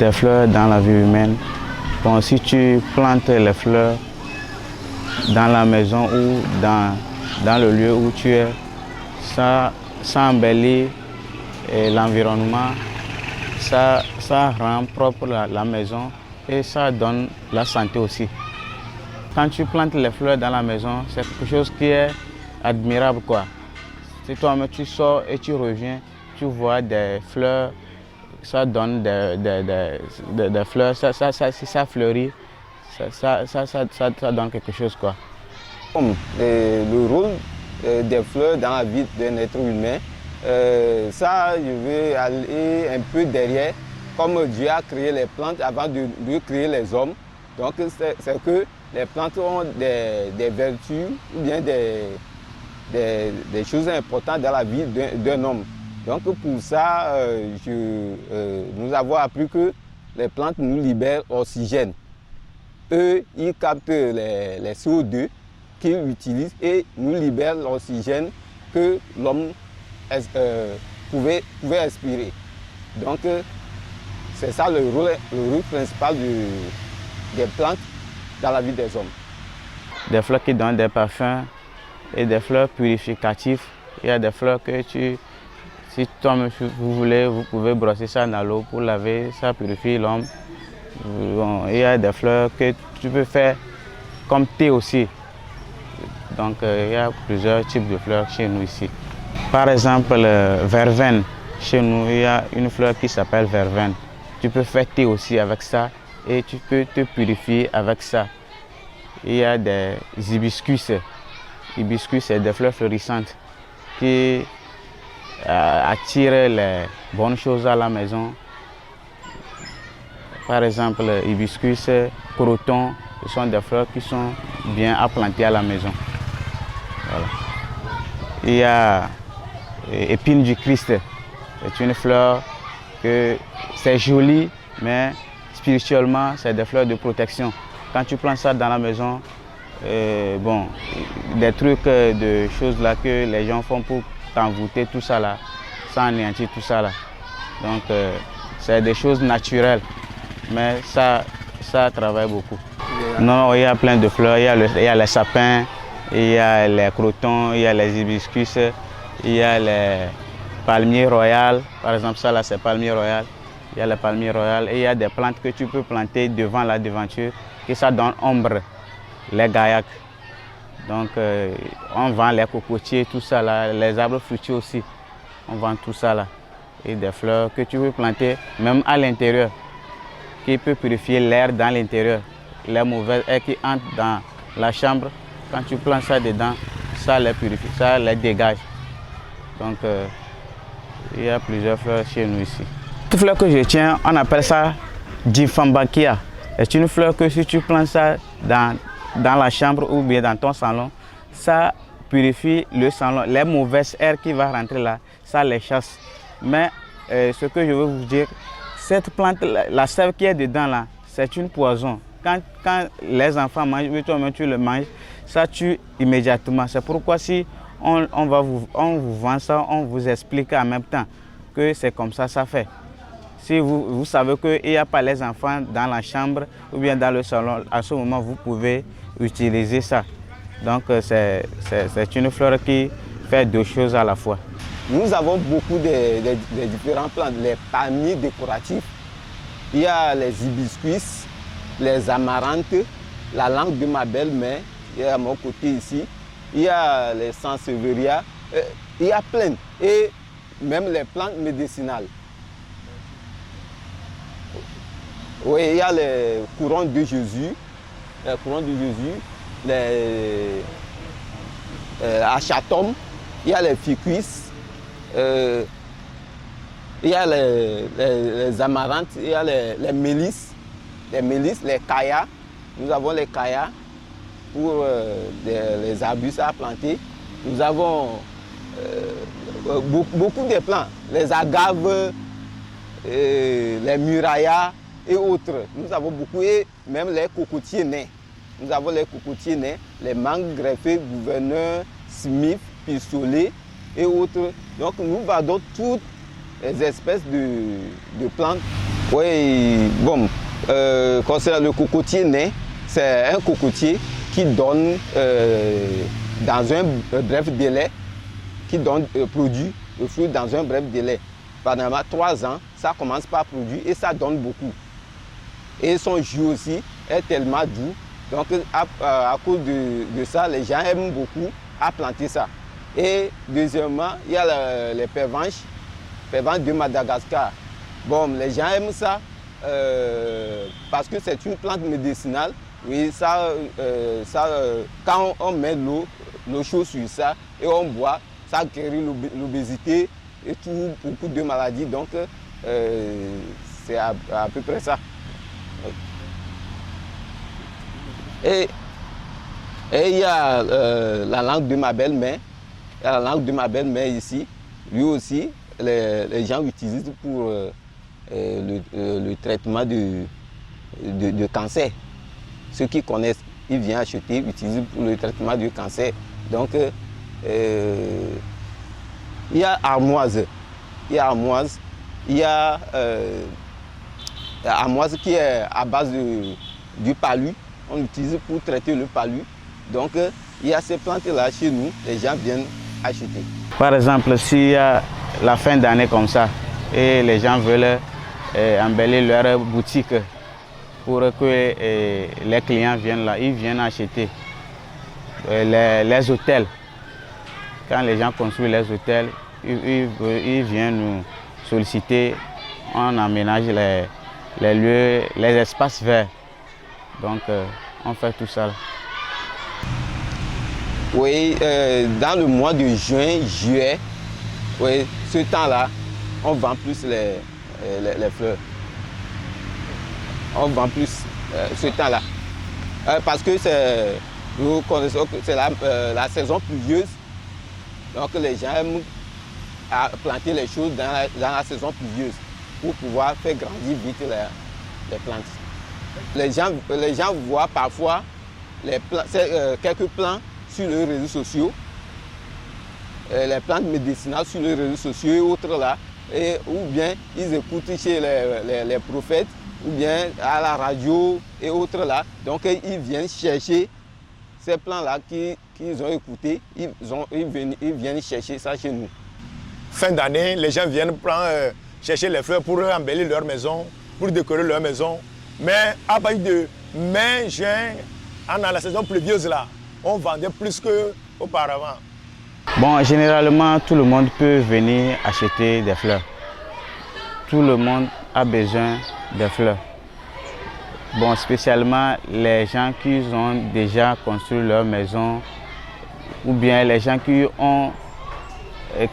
des fleurs dans la vie humaine. Bon, si tu plantes les fleurs dans la maison ou dans le lieu où tu es, ça embellit l'environnement, ça rend propre la maison et ça donne la santé aussi. Quand tu plantes les fleurs dans la maison, c'est quelque chose qui est admirable, quoi. Si toi-même tu sors et tu reviens, tu vois des fleurs, ça donne des fleurs, si ça fleurit, ça donne quelque chose, quoi. Le rôle des fleurs dans la vie d'un être humain, ça, je vais aller un peu derrière. Comme Dieu a créé les plantes avant de créer les hommes, donc c'est que les plantes ont des vertus ou bien des choses importantes dans la vie d'un homme. Donc pour ça, nous avons appris que les plantes nous libèrent l'oxygène. Eux, ils captent les CO2 qu'ils utilisent et nous libèrent l'oxygène que l'homme pouvait respirer. Donc c'est ça le rôle principal des plantes dans la vie des hommes. Des fleurs qui donnent des parfums et des fleurs purificatifs. Il y a des fleurs que si toi-même vous voulez, vous pouvez brosser ça dans l'eau pour laver, ça purifie l'homme. Bon, il y a des fleurs que tu peux faire comme thé aussi. Donc il y a plusieurs types de fleurs chez nous ici. Par exemple, verveine. Chez nous, il y a une fleur qui s'appelle verveine. Tu peux faire thé aussi avec ça et tu peux te purifier avec ça. Il y a des hibiscus. Hibiscus, c'est des fleurs florissantes qui attirent les bonnes choses à la maison. Par exemple, hibiscus, croton, ce sont des fleurs qui sont bien à planter à la maison. Voilà. Il y a épine du Christ. C'est une fleur que c'est joli, mais spirituellement, c'est des fleurs de protection. Quand tu plantes ça dans la maison, bon, des trucs, de choses là que les gens font pour t'envoûter, tout ça là, ça anéantit tout ça là. Donc, c'est des choses naturelles, mais ça travaille beaucoup. Non, il y a plein de fleurs, il y a les sapins, il y a les crotons, il y a les hibiscus, il y a les palmiers royaux. Par exemple, ça là, c'est palmier royal. Il y a les palmiers royaux et il y a des plantes que tu peux planter devant la devanture et ça donne ombre, les gaillacs. Donc, on vend les cocotiers, tout ça là, les arbres fruitiers aussi. On vend tout ça là. Et des fleurs que tu peux planter même à l'intérieur, qui peut purifier l'air dans l'intérieur. Les mauvaises airs qui entrent dans la chambre, quand tu plantes ça dedans, ça les purifie, ça les dégage. Donc, il y a plusieurs fleurs chez nous ici. Cette fleur que je tiens, on appelle ça Diphambacchia. C'est une fleur que si tu plantes ça dans la chambre ou bien dans ton salon, ça purifie le salon. Les mauvaises airs qui vont rentrer là, ça les chasse. Mais ce que je veux vous dire, cette plante, la sève qui est dedans là, c'est une poison. Quand les enfants mangent, ou toi-même tu le manges, ça tue immédiatement. C'est pourquoi si on vous vend ça, on vous explique en même temps que c'est comme ça fait. Si vous savez qu'il n'y a pas les enfants dans la chambre ou bien dans le salon, à ce moment, vous pouvez utiliser ça. Donc, c'est une fleur qui fait deux choses à la fois. Nous avons beaucoup de différentes plantes, les palmiers décoratifs. Il y a les hibiscus, les amarantes, la langue de ma belle-mère, qui est à mon côté ici. Il y a les sansevieria, il y a plein. Et même les plantes médicinales. Oui, il y a les couronnes de Jésus, les achatum, il y a les ficus, il y a les amarantes, il y a les mélisses, les kayas. Nous avons les kayas pour les arbustes à planter. Nous avons beaucoup de plantes, les agaves, les murayas et autres. Nous avons beaucoup, et même les cocotiers nains. Nous avons les cocotiers nains, les mangues greffées, gouverneurs, smith, pistolet et autres. Donc nous vendons toutes les espèces de plantes Oui, bon, concernant le cocotier nain, c'est un cocotier qui donne dans un bref délai, produit le fruit dans un bref délai. Pendant 3 ans, ça commence par produire et ça donne beaucoup. Et son jus aussi est tellement doux. Donc à cause de ça, les gens aiment beaucoup à planter ça. Et deuxièmement, il y a les pervenches de Madagascar. Bon, les gens aiment ça parce que c'est une plante médicinale. Oui, quand on met l'eau chaude sur ça et on boit, ça guérit l'obésité et beaucoup de maladies. Donc, c'est à peu près ça. Et il y a la langue de ma belle-mère. Il y a la langue de ma belle-mère ici. Lui aussi, les gens l'utilisent pour le traitement de cancer. Ceux qui connaissent, ils viennent acheter, utilisent pour le traitement du cancer. Donc, il y a armoise. Il y a armoise. Il y a armoise qui est à base du palu. On l'utilise pour traiter le palu. Donc, il y a ces plantes-là chez nous, les gens viennent acheter. Par exemple, s'il y a la fin d'année comme ça, et les gens veulent embellir leur boutique pour que les clients viennent là, ils viennent acheter. Les hôtels, quand les gens construisent les hôtels, ils viennent nous solliciter, on aménage les lieux, les espaces verts. Donc, on fait tout ça. Oui, dans le mois de juin, juillet, oui, ce temps-là, on vend plus les fleurs. On vend plus ce temps-là. Parce que nous connaissons que c'est la saison pluvieuse. Donc, les gens aiment planter les choses dans la saison pluvieuse pour pouvoir faire grandir vite les plantes. Les gens voient parfois quelques plants sur les réseaux sociaux, les plantes médicinales sur les réseaux sociaux et autres là, ou bien ils écoutent chez les prophètes, ou bien à la radio et autres là. Donc ils viennent chercher ces plants-là qu'ils ont écoutés, ils viennent chercher ça chez nous. Fin d'année, les gens viennent chercher les fleurs pour embellir leur maison, pour décorer leur maison. Mais à partir de mai, juin, dans la saison pluvieuse là, on vendait plus qu'auparavant. Bon, généralement, tout le monde peut venir acheter des fleurs. Tout le monde a besoin de fleurs. Bon, spécialement les gens qui ont déjà construit leur maison ou bien les gens qui ont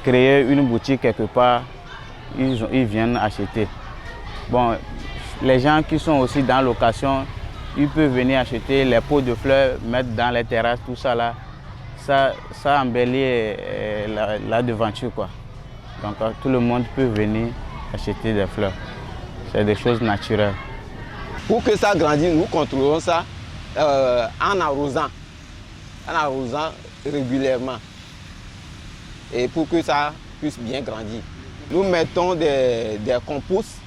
créé une boutique quelque part, ils viennent acheter. Bon, les gens qui sont aussi dans location, ils peuvent venir acheter les pots de fleurs, mettre dans les terrasses, tout ça là. Ça embellit la devanture, quoi. Donc tout le monde peut venir acheter des fleurs. C'est des choses naturelles. Pour que ça grandisse, nous contrôlons ça en arrosant régulièrement. Et pour que ça puisse bien grandir. Nous mettons des composts,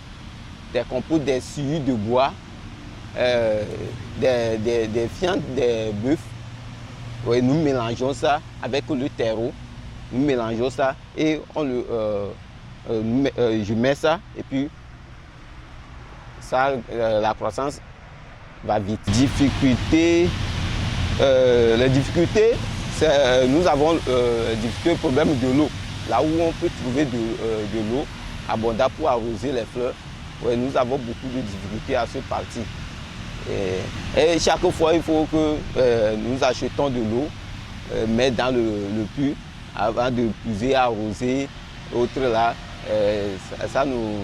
des sciures de bois, des fientes, des bœufs. Oui, nous mélangeons ça avec le terreau. Nous mélangeons ça et je mets ça et puis ça, la croissance va vite. Les difficultés, nous avons le problème de l'eau. Là où on peut trouver de l'eau abondante pour arroser les fleurs, ouais, nous avons beaucoup de difficultés à ce parti. Et chaque fois, il faut que nous achetons de l'eau, mettre dans le puits avant de puiser, arroser, autre là. Ça nous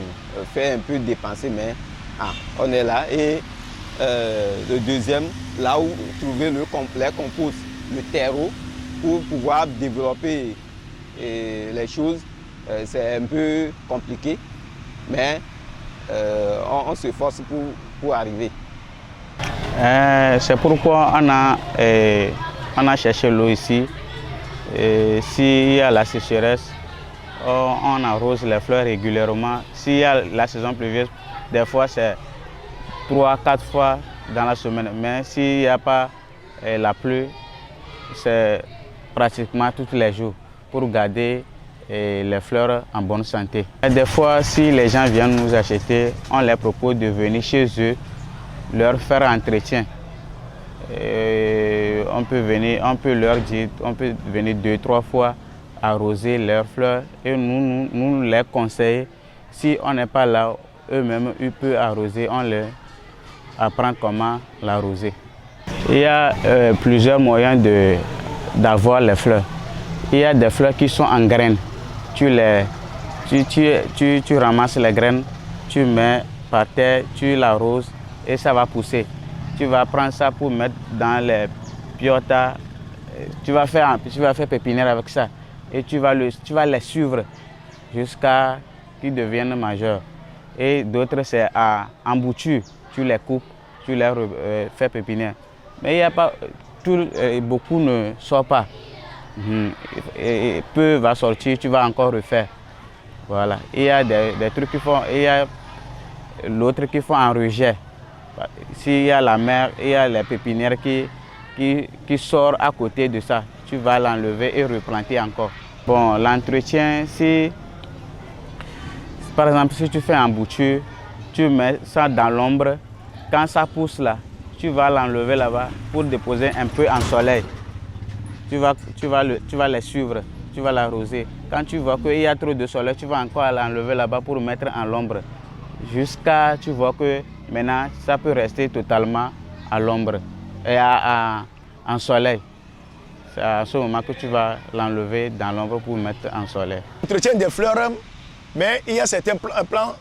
fait un peu dépenser, mais on est là. Et le deuxième, là où trouver les composts, le terreau, pour pouvoir développer les choses, c'est un peu compliqué, mais on se force pour arriver. C'est pourquoi on a cherché l'eau ici. S'il y a la sécheresse, on arrose les fleurs régulièrement. S'il y a la saison pluvieuse, Des fois, c'est 3-4 fois dans la semaine. Mais s'il n'y a pas la pluie, c'est pratiquement tous les jours pour garder les fleurs en bonne santé. Et des fois, si les gens viennent nous acheter, on leur propose de venir chez eux, leur faire un entretien. On peut leur dire, on peut venir 2-3 fois arroser leurs fleurs et nous les conseillons. Si on n'est pas là, eux-mêmes, ils peuvent arroser, on leur apprend comment l'arroser. Il y a plusieurs moyens d'avoir les fleurs. Il y a des fleurs qui sont en graines. Tu ramasses les graines, tu mets par terre, tu l'arroses et ça va pousser. Tu vas prendre ça pour mettre dans les piotas. Tu vas faire pépinière avec ça. Et tu vas les suivre jusqu'à ce qu'ils deviennent majeurs. Et d'autres, c'est en bouture. Tu les coupes, tu les fais pépinière. Mais il n'y a pas, beaucoup ne sortent pas. Et peu va sortir, tu vas encore refaire. Voilà. Il y a des trucs qui font, il y a l'autre qui font en rejet. S'il y a la mer, il y a les pépinières qui sortent à côté de ça. Tu vas l'enlever et replanter encore. Bon, l'entretien, par exemple, si tu fais en bouture, tu mets ça dans l'ombre. Quand ça pousse là, tu vas l'enlever là-bas pour déposer un peu en soleil. Tu vas les suivre, tu vas l'arroser. Quand tu vois qu'il y a trop de soleil, tu vas encore l'enlever là-bas pour mettre en l'ombre. Jusqu'à tu vois que maintenant, ça peut rester totalement à l'ombre et en soleil. C'est à ce moment que tu vas l'enlever dans l'ombre pour mettre en soleil. Entretien des fleurs, mais il y a certains plants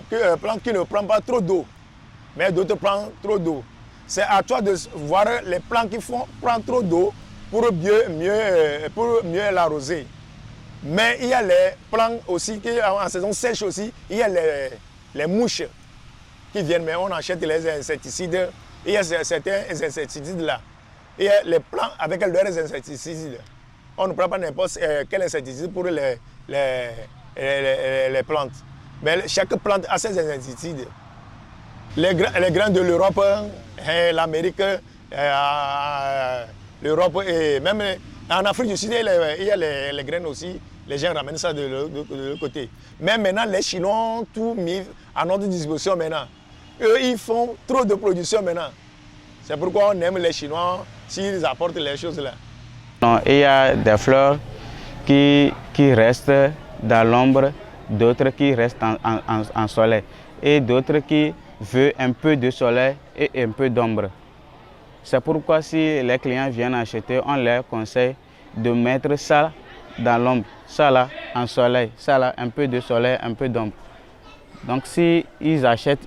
qui ne prennent pas trop d'eau, mais d'autres prennent trop d'eau. C'est à toi de voir les plants qui prennent trop d'eau pour mieux l'arroser. Mais il y a les plants aussi qui, en saison sèche aussi, il y a les mouches qui viennent, mais on achète les insecticides. Il y a certains insecticides là. Il y a les plants avec leurs insecticides. On ne prend pas n'importe quel insecticide pour les plantes. Mais chaque plante a ses insecticides. Les grains de l'Europe, l'Amérique, l'Europe et même en Afrique du Sud, il y a les graines aussi. Les gens ramènent ça de l'autre côté. Mais maintenant, les Chinois ont tout mis à notre disposition maintenant. Eux, ils font trop de production maintenant. C'est pourquoi on aime les Chinois s'ils apportent les choses là. Non, il y a des fleurs qui restent dans l'ombre, d'autres qui restent en soleil et d'autres qui veulent un peu de soleil et un peu d'ombre. C'est pourquoi si les clients viennent acheter, on leur conseille de mettre ça dans l'ombre, ça là en soleil, ça là un peu de soleil, un peu d'ombre. Donc si ils achètent,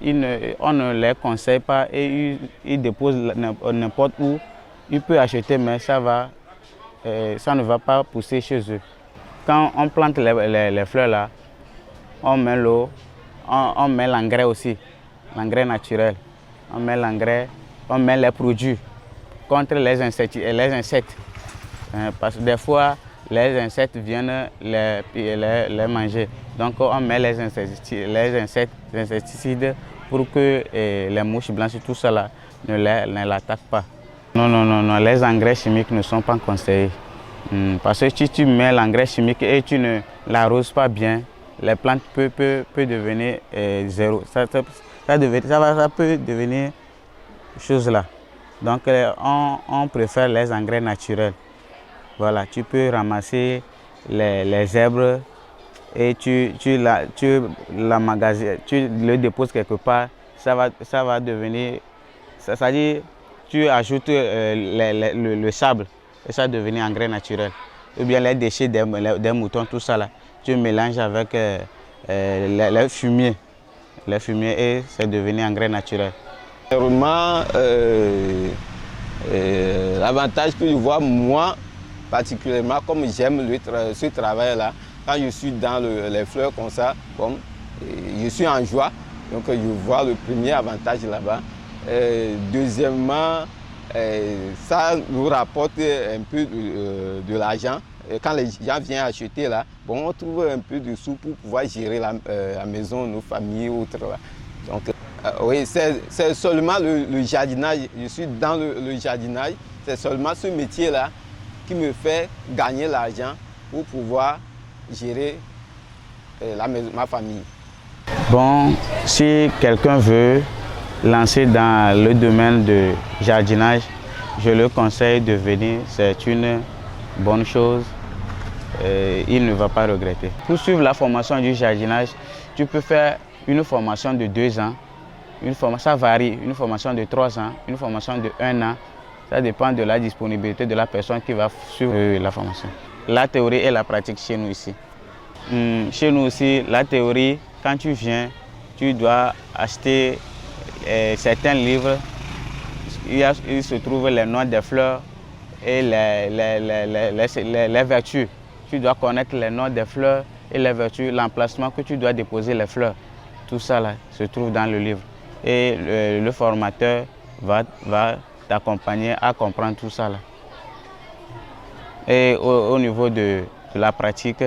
on ne les conseille pas et ils déposent n'importe où. Ils peuvent acheter, mais ça ne va pas pousser chez eux. Quand on plante les fleurs là, on met l'eau, on met l'engrais aussi, l'engrais naturel. On met l'engrais, on met les produits contre les insectes. Parce que des fois, les insectes viennent les manger. Donc on met les insecticides pour que les mouches blanches et tout ça là, ne l'attaquent pas. Non, les engrais chimiques ne sont pas conseillés. Parce que si tu mets l'engrais chimique et tu ne l'arroses pas bien, les plantes peuvent devenir zéro. Ça peut devenir chose là. Donc on préfère les engrais naturels. Voilà, tu peux ramasser les herbes et tu le déposes quelque part. Ça va devenir, c'est-à-dire tu ajoutes le sable et ça devient engrais naturel. Ou bien les déchets des moutons, tout ça là, tu mélanges avec les fumiers et c'est devenu engrais naturel. Vraiment, l'avantage que je vois, moi, particulièrement, comme j'aime ce travail-là, quand je suis dans les fleurs comme ça, je suis en joie, donc je vois le premier avantage là-bas. Deuxièmement, ça nous rapporte un peu de l'argent. Quand les gens viennent acheter là, on trouve un peu de sous pour pouvoir gérer la maison, nos familles, autres. Là. Donc, Oui, c'est seulement le jardinage. Je suis dans le jardinage. C'est seulement ce métier-là qui me fait gagner l'argent pour pouvoir gérer ma famille. Bon, si quelqu'un veut lancer dans le domaine de jardinage, je le conseille de venir. C'est une bonne chose. Il ne va pas regretter. Pour suivre la formation du jardinage, tu peux faire une formation de 2 ans. Ça varie, une formation de 3 ans, une formation de 1 an. Ça dépend de la disponibilité de la personne qui va suivre la formation. La théorie et la pratique chez nous ici. Chez nous aussi, la théorie, quand tu viens, tu dois acheter certains livres. Il se trouve les noms des fleurs et les vertus. Tu dois connaître les noms des fleurs et les vertus, l'emplacement que tu dois déposer les fleurs. Tout ça là, se trouve dans le livre. Et le formateur va t'accompagner à comprendre tout ça là. Et au niveau de la pratique,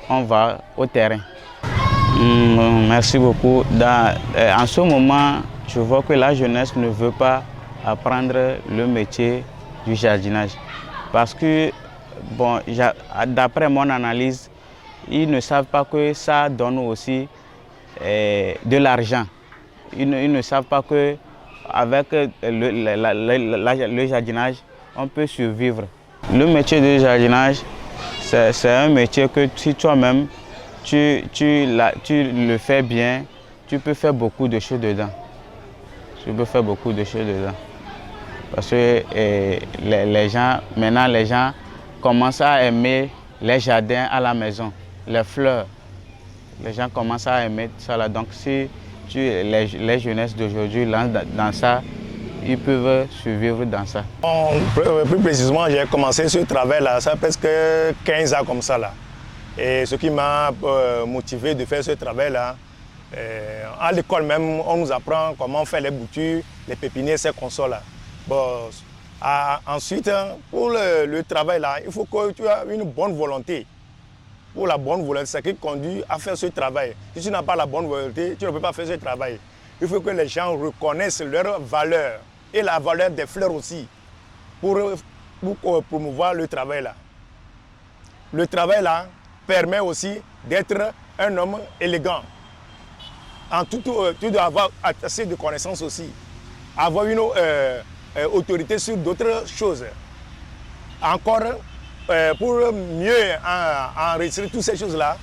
on va au terrain. Merci beaucoup. En ce moment, je vois que la jeunesse ne veut pas apprendre le métier du jardinage. Parce que, bon, d'après mon analyse, ils ne savent pas que ça donne aussi de l'argent. Ils ne savent pas qu'avec le jardinage, on peut survivre. Le métier de jardinage, c'est un métier que si toi-même, tu le fais bien, tu peux faire beaucoup de choses dedans. Tu peux faire beaucoup de choses dedans. Parce que maintenant, les gens commencent à aimer les jardins à la maison, les fleurs. Les gens commencent à aimer ça là. Donc, si les jeunesses d'aujourd'hui lancent dans ça, ils peuvent survivre dans ça. Plus précisément, j'ai commencé ce travail-là, ça fait presque 15 ans comme ça là. Et ce qui m'a motivé de faire ce travail-là, à l'école même, on nous apprend comment faire les boutures, les pépinières, ces consoles-là. Bon, ensuite, pour le travail-là, il faut que tu aies une bonne volonté. Pour la bonne volonté, c'est ce qui conduit à faire ce travail. Si tu n'as pas la bonne volonté, tu ne peux pas faire ce travail. Il faut que les gens reconnaissent leur valeur et la valeur des fleurs aussi pour promouvoir le travail-là. Le travail-là permet aussi d'être un homme élégant. Tu dois avoir assez de connaissances aussi, avoir une autorité sur d'autres choses. Encore, pour mieux enregistrer toutes ces choses-là,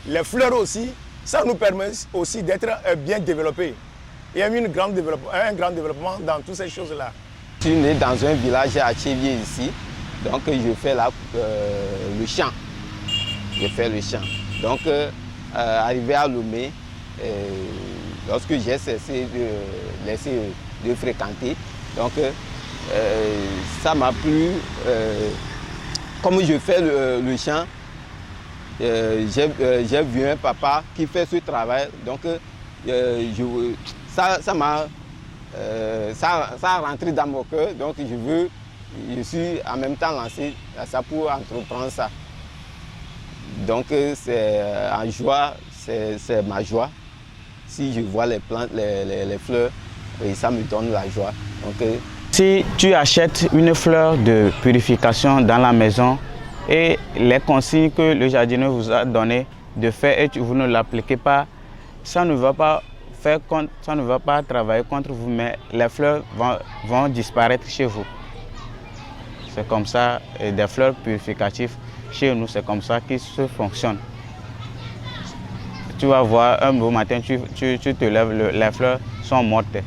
les fleurs aussi, ça nous permet aussi d'être bien développés. Il y a un grand développement dans toutes ces choses-là. Je suis né dans un village à Tchévier ici, donc je fais le champ. Je fais le champ. Donc, arrivé à Lomé, lorsque j'ai cessé de fréquenter, donc ça m'a plu. Comme je fais le champ, j'ai vu un papa qui fait ce travail, donc ça a rentré dans mon cœur, donc je suis en même temps lancé à ça pour entreprendre ça. Donc c'est en joie, c'est ma joie. Si je vois les plantes, les fleurs, et ça me donne la joie. Donc, si tu achètes une fleur de purification dans la maison et les consignes que le jardinier vous a données de faire et vous ne l'appliquez pas, ça ne va pas travailler contre vous, mais les fleurs vont disparaître chez vous. C'est comme ça, et des fleurs purificatives chez nous, c'est comme ça qu'ils se fonctionnent. Tu vas voir, un beau matin, tu te lèves, les fleurs sont mortes.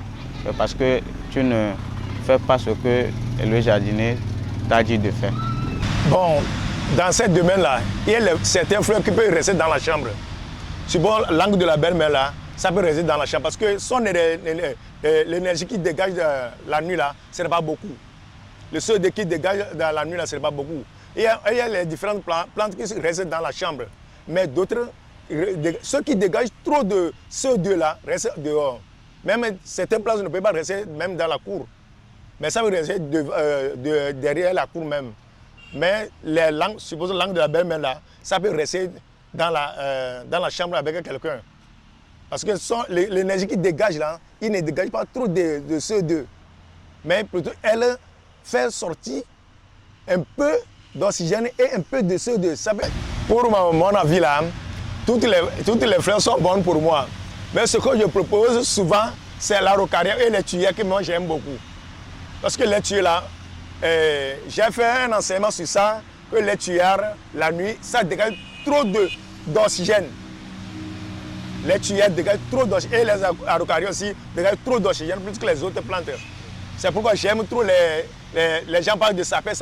C'est parce que tu ne fais pas ce que le jardinier t'a dit de faire. Bon, dans ce domaine-là, il y a certaines fleurs qui peuvent rester dans la chambre. Suivant l'angle de la belle-mère, là, ça peut rester dans la chambre parce que l'énergie qui dégage la nuit, là, ce n'est pas beaucoup. Le CO2 qui dégage dans la nuit, là, ce n'est pas beaucoup. Il y a les différentes plantes qui restent dans la chambre. Mais d'autres, ceux qui dégagent trop de CO2-là, restent dehors. Même certaines plantes ne peuvent pas rester même dans la cour. Mais ça veut rester derrière la cour même. Mais les langues, supposons langue de la belle-mère là, ça peut rester dans la chambre avec quelqu'un. Parce que l'énergie qui dégage là, il ne dégage pas trop de CO2. Mais plutôt, elle fait sortir un peu d'oxygène et un peu de CO2. Pour mon avis là, toutes les fleurs sont bonnes pour moi. Mais ce que je propose souvent, c'est l'araucaria et les tuyères que moi j'aime beaucoup. Parce que les tuyères là, j'ai fait un enseignement sur ça, que les tuyères, la nuit, ça dégage trop d'oxygène. Les tuyères dégagent trop d'oxygène et les araucarias aussi dégagent trop d'oxygène plus que les autres plantes. C'est pourquoi j'aime trop les gens parlent de sapin,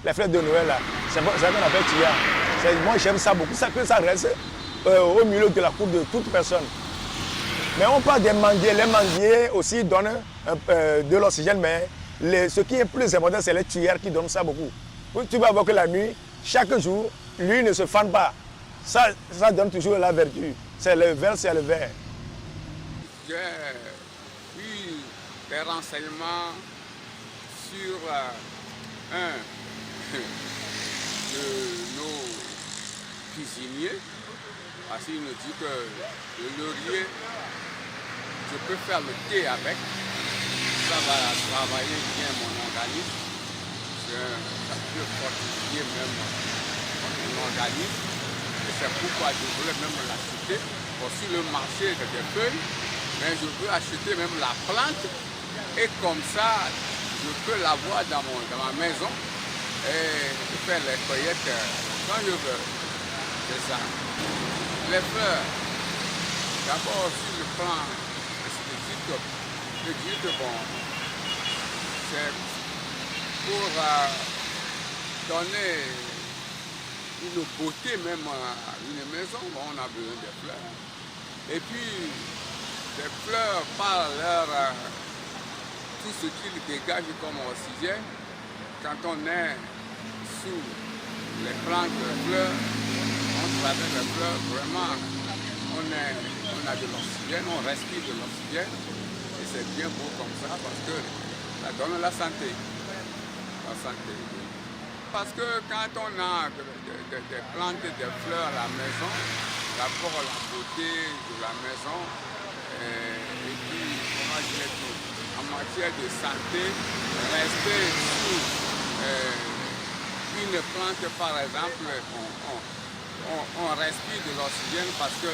les fleurs de Noël là. C'est ça qu'on appelle tuyère. Moi j'aime ça beaucoup, ça reste au milieu de la cour de toute personne. Mais on parle des manguiers. Les manguiers aussi donnent de l'oxygène, mais ce qui est plus important, c'est les tuyères qui donnent ça beaucoup. Tu vas voir que la nuit, chaque jour, lui ne se fane pas. Ça donne toujours la vertu. C'est le vert, c'est le vert. J'ai eu des renseignements sur de nos cuisiniers. Parce qu'il nous dit que le laurier, je peux faire le thé avec. Ça va travailler bien mon organisme. Ça peut fortifier même mon organisme. Et c'est pourquoi je voulais même l'acheter. Aussi le marché des feuilles, mais je veux acheter même la plante. Et comme ça, je peux l'avoir dans ma maison et faire les cueillettes quand je veux. C'est ça. Les fleurs, d'abord sur le plan esthétique, je dis que bon, c'est pour donner une beauté même à une maison, bon, on a besoin de fleurs. Et puis, les fleurs, par leur, tout ce qu'ils dégagent comme oxygène, quand on est sous les plantes de fleurs, on traverse les fleurs, vraiment, on a de l'oxygène, on respire de l'oxygène, et c'est bien beau comme ça, parce que ça donne la santé. La santé. Parce que quand on a des plantes, des fleurs à la maison, d'abord la beauté de la maison, et puis, comment dire, en matière de santé, rester sous une plante, par exemple, on respire de l'oxygène parce que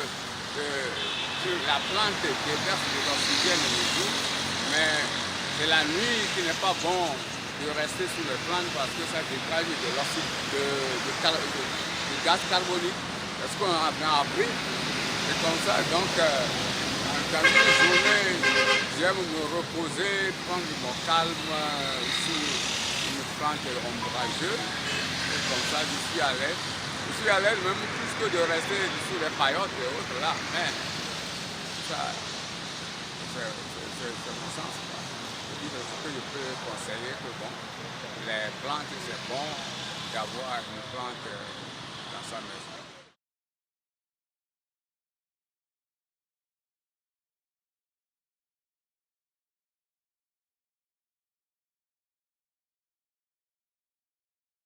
la plante déverse de l'oxygène le jour, mais c'est la nuit qui n'est pas bon de rester sous les plantes parce que ça dégage de gaz carbonique. Est-ce qu'on a bien appris? C'est comme ça, donc dans une journée, j'aime me reposer, prendre mon calme sous une plante ombrageuse, et comme ça je suis à l'aise. Je suis à l'aise même plus que de rester sous les paillotes et autres là, mais ça, c'est mon sens. Ce que je peux conseiller, que bon, les plantes, c'est bon d'avoir une plante dans sa maison.